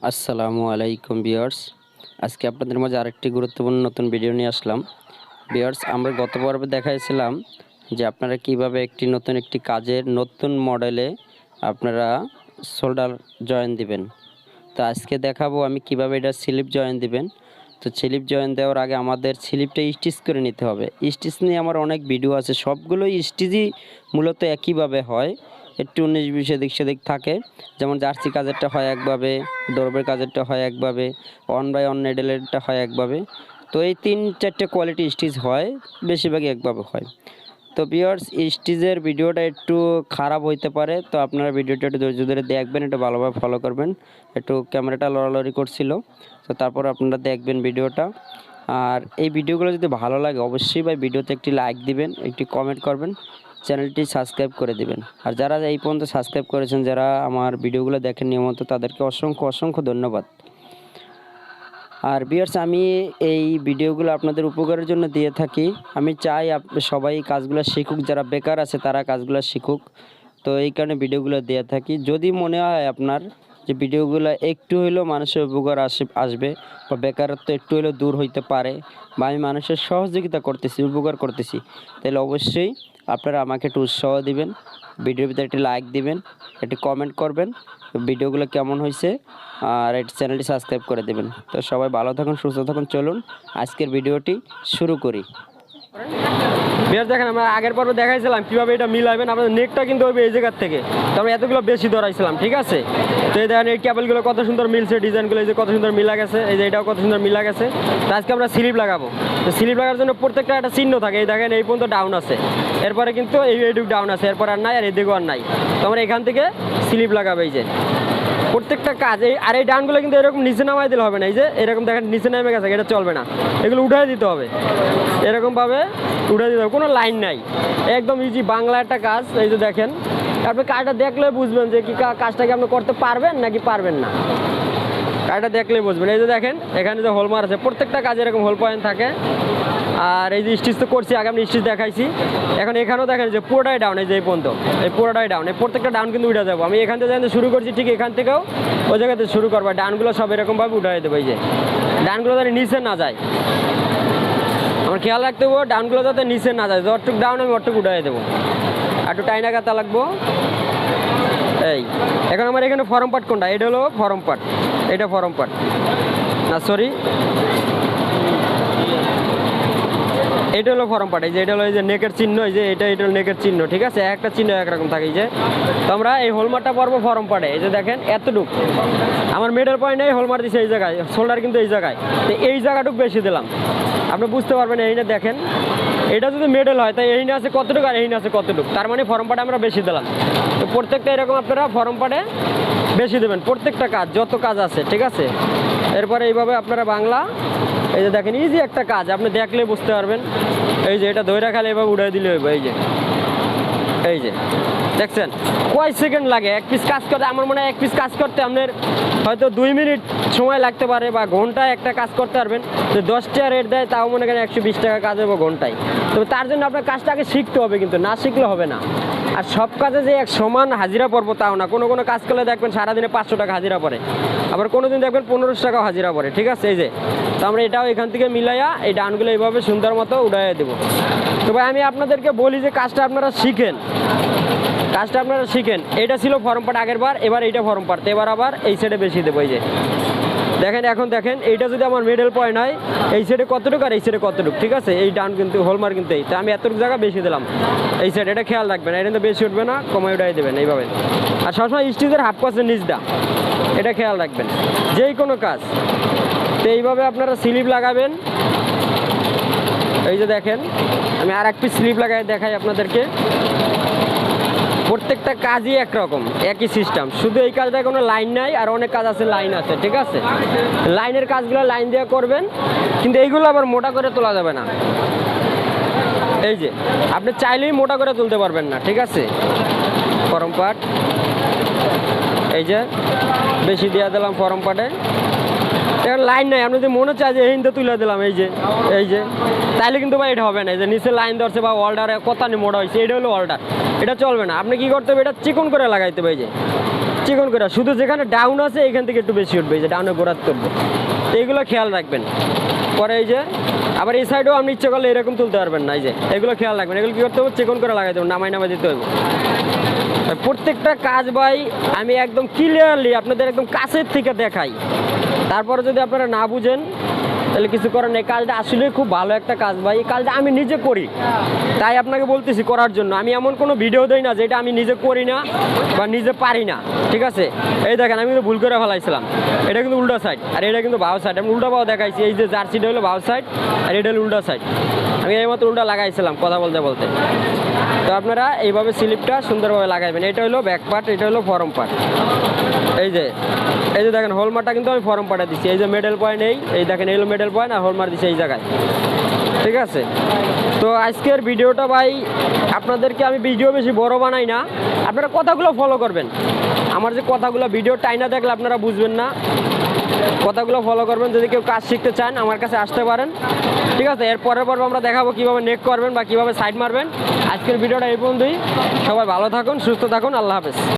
আসসালামু আলাইকুম ভিউয়ার্স। আজকে আপনাদের মাঝে আরেকটি গুরুত্বপূর্ণ নতুন ভিডিও নিয়ে আসলাম। ভিউয়ার্স, আমরা গত পর্বে দেখাইছিলাম যে আপনারা কিভাবে একটি কাজের নতুন মডেলে আপনারা শোল্ডার জয়েন দিবেন। তো আজকে দেখাবো আমি কিভাবে এটা স্লিপ জয়েন দিবেন। তো স্লিপ জয়েন দেওয়ার আগে আমাদের স্লিপটা স্টিচ করে নিতে হবে। স্টিচ নিয়ে আমার অনেক ভিডিও আছে, সবগুলোই স্টিচই মূলত একইভাবে হয়, একটু 19-20 এদিক সেদিক থাকে। যেমন জার্সি কাজেরটা হয় একভাবে, ডরবের কাজেরটা হয় একভাবে, 1/1 নেডেলেরটা হয় একভাবে। তো এই 3-4টে কোয়ালিটি স্টিচ হয়, বেশিরভাগই একভাবে হয়। তো ভিউয়ার্স, স্টিচের ভিডিওটা একটু খারাপ হইতে পারে, তো আপনারা ভিডিওটা একটু ধৈর্য ধরে দেখবেন, একটু ভালোভাবে ফলো করবেন। একটু ক্যামেরাটা লড়ালড়ি করছিল, তো তারপর আপনারা দেখবেন ভিডিওটা। আর এই ভিডিওগুলো যদি ভালো লাগে অবশ্যই ভাই ভিডিওতে একটি লাইক দিবেন, একটি কমেন্ট করবেন, চ্যানেলটি সাবস্ক্রাইব করে দিবেন। আর যারা এই পর্যন্ত সাবস্ক্রাইব করেছেন, যারা আমার ভিডিওগুলো দেখেন নিয়মিত, তাদেরকে অসংখ্য অসংখ্য ধন্যবাদ। আর ভিউয়ার্স, আমি এই ভিডিওগুলো আপনাদের উপকারের জন্য দিয়ে থাকি। আমি চাই সবাই কাজগুলো শিখুক, যারা বেকার আছে তারা কাজগুলো শিখুক। তো এই কারণে ভিডিওগুলো দিয়ে থাকি। যদি মনে হয় আপনার যে ভিডিওগুলো একটু হইলেও মানুষের উপকার আসবে বা বেকারত্ব একটু হলেও দূর হইতে পারে, বা আমি মানুষের সহযোগিতা করতেছি, উপকার করতেছি, তাহলে অবশ্যই আপনারা আমাকে একটু উৎসাহ দিবেন, ভিডিওর ভিতরে একটি লাইক দিবেন, একটি কমেন্ট করবেন, ভিডিওগুলো কেমন হয়েছে, আর এই চ্যানেলটি সাবস্ক্রাইব করে দেবেন। তো সবাই ভালো থাকুন, সুস্থ থাকুন। চলুন আজকের ভিডিওটি শুরু করি। বিয়ার দেখেন, আমরা আগের পর্বে দেখাইছিলাম কিভাবে এটা মিলাবেন। আপনাদের নেকটা কিন্তু হবে এই জায়গার থেকে, তো আমরা এতগুলো বেশি ধরাইছিলাম, ঠিক আছে। তো এই দেখেন এই কেবলগুলো কত সুন্দর মিলছে, ডিজাইনগুলো এই যে কত সুন্দর মিলা গেছে, এই যে এটাও কত সুন্দর মিলা গেছে। তো আজকে আমরা স্লিপ লাগাবো। তো স্লিপ লাগার জন্য প্রত্যেকটা একটা চিহ্ন থাকে। এই দেখেন এই পর্যন্ত ডাউন আছে, এরপরে কিন্তু এইটুকু ডাউন আছে, এরপর আর নাই, আর এদিকেও আর নাই। তো আমরা এখান থেকে স্লিপ লাগাবো। এই যে প্রত্যেকটা কাজ আর এই ডাউনগুলো কিন্তু এরকম নিচে নামাই দিলে হবে না। এই যে এরকম দেখেন নিচে নেমে গেছে, এটা চলবে না, এগুলো উঠাই দিতে হবে, এরকমভাবে উঠে দিতে হবে, কোনো লাইন নাই, একদম ইজি বাংলা একটা কাজ। এই যে দেখেন, আপনি কাজটা দেখলে বুঝবেন যে কি কাজটাকে আপনি করতে পারবেন নাকি পারবেন না, কাজটা দেখলে বুঝবেন। এই যে দেখেন এখানে যে হোল মার আছে, প্রত্যেকটা কাজে এরকম হোল পয়েন্ট থাকে। আর এই যে স্টিচ তো করছি, আগে আমি স্টিচ দেখাইছি। এখন এখানেও দেখেন যে পুরোটাই ডাউন, এই যে এই পর্যন্ত এই পুরোটাই ডাউন, এই প্রত্যেকটা ডাউন কিন্তু উঠে যাবো। আমি এখান থেকে যেখান শুরু করছি ঠিক এখান থেকেও ওই জায়গাতে শুরু করবো, ডাউনগুলো সব এরকমভাবে উঠাই দেবো। এই যে ডাউনগুলো যাতে নিচে না যায়, আমার খেয়াল রাখতে হবে ডাউনগুলো যাতে নিচে না যায়। যতটুকু ডাউন আমি অতটুকু উঠাই দেবো, আর একটু টাইনা কাটা লাগবো। এই এখন আমার এখানে ফরম পার্ট কোনটা? এটা হলো ফরম পার্ট, এটা ফরম পার্ট না, সরি, এটা হলো ফরম পার্ট। এই যে এটা হলো এই যে নেকের চিহ্ন, এই যে এটা হলো নেকের চিহ্ন, ঠিক আছে। একটা চিহ্ন একরকম থাকে। এই যে তো আমরা এই হোলমারটা পরবো ফরম পার্টে। এই যে দেখেন এতটুক আমার মিডল পয়েন্ট নেই, হোলমার দিচ্ছে এই জায়গায়, শোল্ডার কিন্তু এই জায়গায়। তো এই জায়গাটুকু বেশি দিলাম, আপনি বুঝতে পারবেন। এইটা দেখেন, এটা যদি মিডল হয় তাই এইটা আছে কতটুকু আর এইটা আছে কতটুকু, তার মানে ফরম পার্টে আমরা বেশি দিলাম। তো প্রত্যেকটা এরকম আপনারা ফরম পার্টে বেশি দেবেন, প্রত্যেকটা কাজ যত কাজ আছে, ঠিক আছে। এরপরে এইভাবে আপনারা বাংলা, এই যে দেখেন ইজি একটা কাজ, আপনি দেখলে বুঝতে পারবেন। এই যে এটা ধরে রাখালে এভাবে উড়াই দিলে হইব। এই যে দেখছেন কয় সেকেন্ড লাগে এক পিস কাজ করতে? আমার মনে হয় এক পিস কাজ করতে আপনার হয়তো 2 মিনিট সময় লাগতে পারে, বা ঘন্টায় একটা কাজ করতে পারবেন। তো 10 টাকা রেট দেয়, তাও মনে করেন 120 টাকা কাজ হবে ঘন্টায়। তবে তার জন্য আপনার কাজটাকে শিখতে হবে, কিন্তু না শিখলে হবে না। আর সব কাজে যে এক সমান হাজিরা পড়বো তাও না, কোনো কোনো কাজ করলে দেখবেন সারাদিনে 500 টাকা হাজিরা পড়ে, আবার কোনো দিন দেখবেন 1500 টাকাও হাজিরা পড়ে, ঠিক আছে। এই যে তো আমরা এটাও এখান থেকে মিলাইয়া এই ডাউনগুলো এইভাবে সুন্দর মতো উড়াইয়া দেবো। তো ভাই আমি আপনাদেরকে বলি যে কাজটা আপনারা শিখেন, কাজটা আপনারা শিখেন। এটা ছিল ফরম পার্ট আগের বার, এবার এইটা ফরম পার্ট, এবার আবার এই সাইডে বেশি দেবো। এই যে দেখেন, এখন দেখেন এইটা যদি আমার মিডল পয়েন্ট হয়, এই সাইডে কতটুকু আর এই সাইডে কতটুকু, ঠিক আছে। এই ডাউন কিন্তু হোলমার কিন্তু এই, তো আমি এতটুকু জায়গা বেশি দিলাম এই সাইড, এটা খেয়াল রাখবেন। এটা কিন্তু বেশি উঠবে না, কমাই উঠাই দেবেন এইভাবে। আর সবসময় স্টিচের হাফ পার্সেন্ট নিচটা, এটা খেয়াল রাখবেন যেই কোনো কাজ। তো এইভাবে আপনারা স্লিপ লাগাবেন। এই যে দেখেন আমি আর এক পিস স্লিপ লাগাই দেখাই আপনাদেরকে। প্রত্যেকটা কাজই একরকম, একই সিস্টেম, শুধু এই কাজটা কোনো লাইন নাই, আর অনেক কাজ আছে লাইন আছে, ঠিক আছে। লাইনের কাজগুলো লাইন দিয়ে করবেন, কিন্তু এইগুলো আবার মোটা করে তোলা যাবে না। এই যে আপনি চাইলেই মোটা করে তুলতে পারবেন না, ঠিক আছে। ফরম পার্ট এই যে বেশি দিয়ে দিলাম ফরম পার্টে, এখন লাইন নাই, আপনি যদি মনে চায় যে এইটা তুলে দিলাম, এই যে তাইলে কিন্তু ভাই এটা হবে না। এই যে নিচে লাইন ধরছে বা ওয়াল্ডারে কত মোড়া হয়েছে, এটা হলো ওয়াল্ডার, এটা চলবে না। আপনি কি করতে হবে, এটা চিকন করে লাগাইতে হবে। এই যে চিকন করে, শুধু যেখানে ডাউন আছে এখান থেকে একটু বেশি উঠবে, এই যে ডাউনে গোড়াত করবে, তো এইগুলো খেয়াল রাখবেন। পরে এই যে আবার এই সাইডেও আপনি ইচ্ছে করলে এরকম তুলতে পারবেন না, এই যে এগুলো খেয়াল রাখবেন। এগুলো কী করতে হবে, চিকন করে লাগাই দেবেন, নামাই নামাই দিতে হবে। প্রত্যেকটা কাজ ভাই আমি একদম ক্লিয়ারলি আপনাদের একদম কাছের থেকে দেখাই, তারপরে যদি আপনারা না বুঝেন তাহলে কিছু করার নেই। কাজটা আসলে খুব ভালো একটা কাজ ভাই, এই কাজটা আমি নিজে করি, তাই আপনাকে বলতেছি করার জন্য। আমি এমন কোনো ভিডিও দেই না যেটা আমি নিজে করি না বা নিজে পারি না, ঠিক আছে। এই দেখেন আমি কিন্তু ভুল করে ফেলাইছিলাম, এটা কিন্তু উল্টা সাইড আর এটা কিন্তু বাউ সাইড, আমি উল্টা বাউ দেখাইছি। এই যে জার্সিটা হলো বাউ সাইড আর এটা হলো উল্টা সাইড, আমি এইমাত্র উল্টা লাগাইছিলাম কথা বলতে বলতে। তো আপনারা এইভাবে স্লিপটা সুন্দরভাবে লাগাইবেন। এটা হলো ব্যাক পার্ট, এটা হলো ফরম পার্ট। এই যে দেখেন হলমারটা কিন্তু আমি ফরম পার্টে দিচ্ছি, এই যে মেডেল পয়েন্ট, এই দেখেন এই হলো মেডেল পয়েন্ট আর হলমার দিচ্ছি এই জায়গায়, ঠিক আছে। তো আজকের ভিডিওটা ভাই আপনাদেরকে আমি ভিডিও বেশি বড় বানাই না, আপনারা কথাগুলো ফলো করবেন। আমার যে কথাগুলো ভিডিও টাইনা দেখলে আপনারা বুঝবেন না, কথাগুলো ফলো করবেন। যদি কেউ কাজ শিখতে চান আমার কাছে আসতে পারেন, ঠিক আছে। এর পরের পর্ব আমরা দেখাবো কীভাবে নেক করবেন বা কীভাবে সাইড মারবেন। আজকের ভিডিওটা এই পর্যন্তই, সবাই ভালো থাকুন, সুস্থ থাকুন, আল্লাহ হাফেজ।